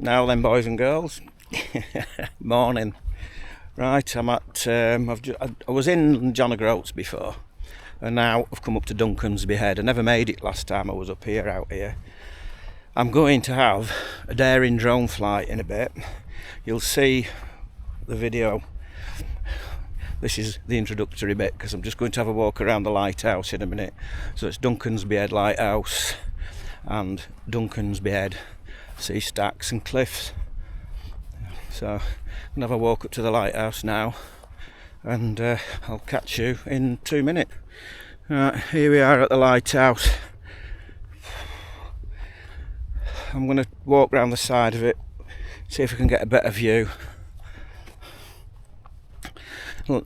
Now then, boys and girls. Morning. Right, I'm at. I was in John Groats before, and now I've come up to Duncansby Head. I never made it last time I was up here, out here. I'm going to have a daring drone flight in a bit. You'll see the video. This is the introductory bit because I'm just going to have a walk around the lighthouse in a minute. So it's Duncansby Head Lighthouse and Duncansby Head Sea Stacks and Cliffs. So I'm going to have a walk up to the lighthouse now, and I'll catch you in 2 minutes. Right, here we are at the lighthouse. I'm going to walk round the side of it, see if I can get a better view.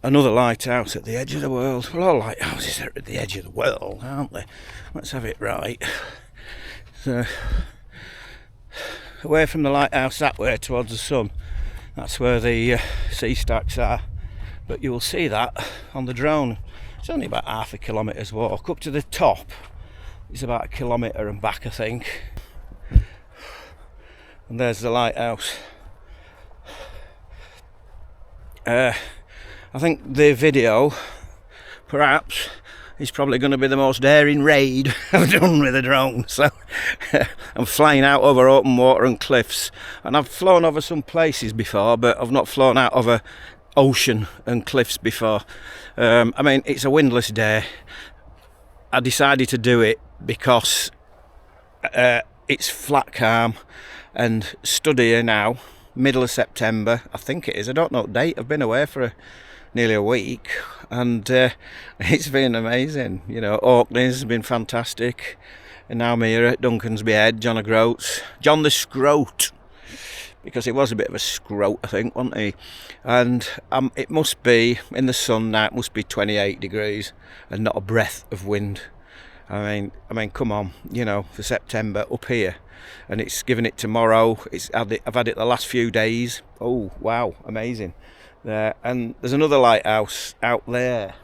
Another lighthouse at the edge of the world. Well, all lighthouses are at the edge of the world, aren't they? Let's have it right. So, away from the lighthouse that way towards the sun, that's where the sea stacks are. But you will see that on the drone. It's only about half a kilometre's walk. Up to the top is about a kilometre and back, I think. And there's the lighthouse. I think the video, perhaps, is probably going to be the most daring raid I've done with a drone. So I'm flying out over open water and cliffs, and I've flown over some places before, but I've not flown out over ocean and cliffs before. I mean, it's a windless day. I decided to do it because it's flat calm and stood here now, middle of September, I think it is. I don't know what date. I've been away for nearly a week, and it's been amazing. You know, Orkney's been fantastic, and now I'm here at Duncansby Head, John Groats. John the Scroat, because he was a bit of a scroat, I think, wasn't he? And it must be, in the sun now, it must be 28 degrees and not a breath of wind. I mean, come on, you know, for September up here, and it's giving it tomorrow. I've had it the last few days. Oh wow, amazing. There, and there's another lighthouse out there.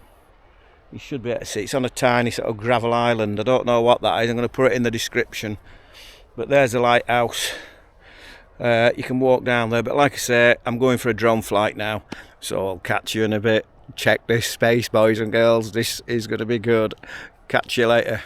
You should be able to see. It's on a tiny sort of gravel island. I don't know what that is. I'm going to put it in the description. But there's the lighthouse. You can walk down there. But like I say, I'm going for a drone flight now, so I'll catch you in a bit. Check this space, boys and girls. This is going to be good. Catch you later.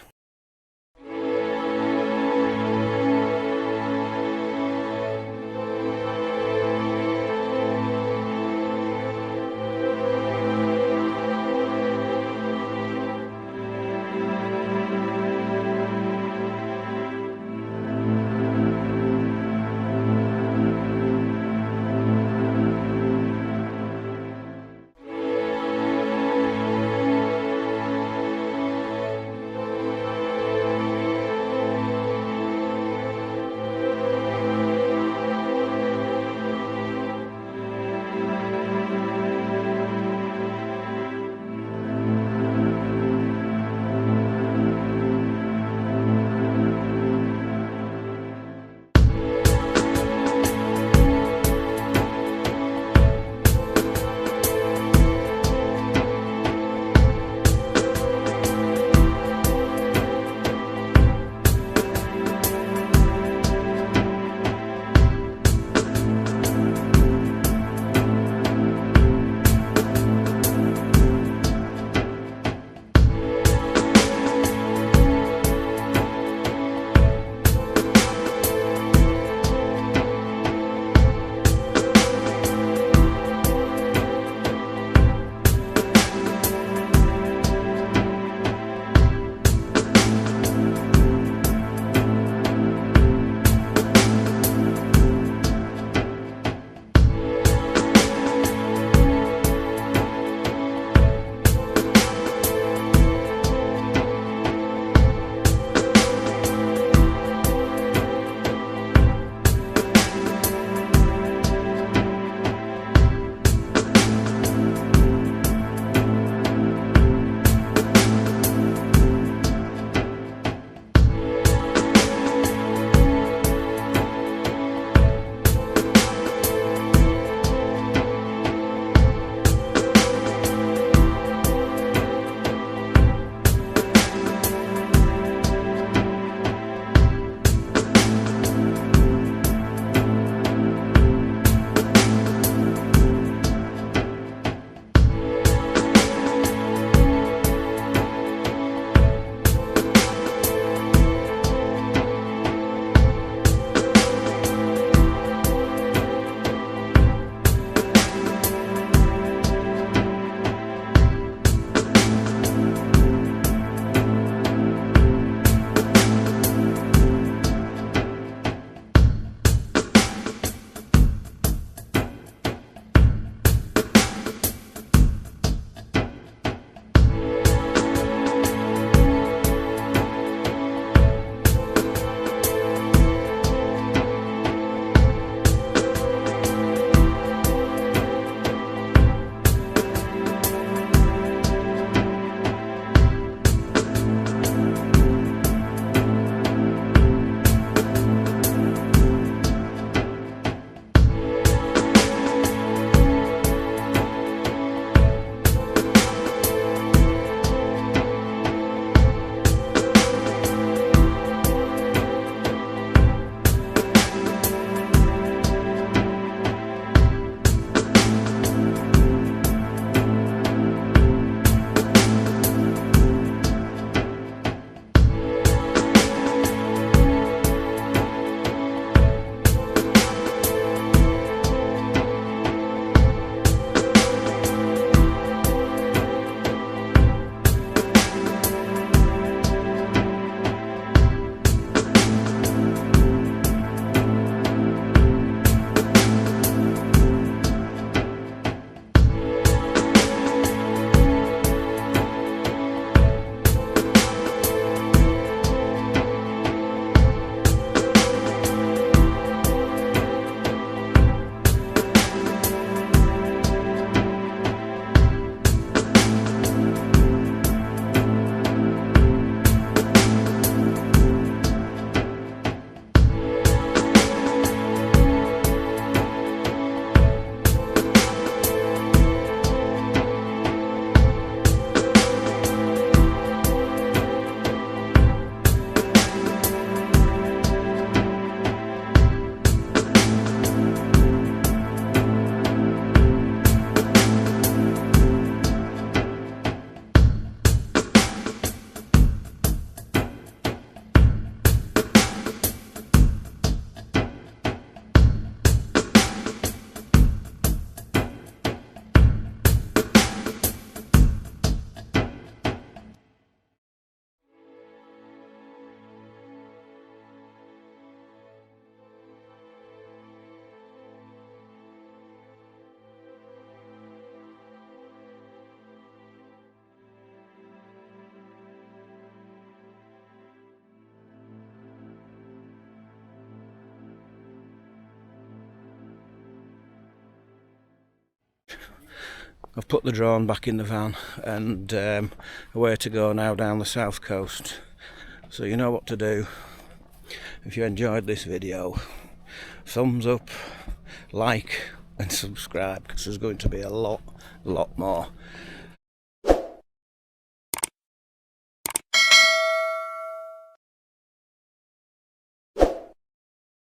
I've put the drone back in the van and away to go now down the south coast. So you know what to do. If you enjoyed this video, thumbs up, like and subscribe, because there's going to be a lot more.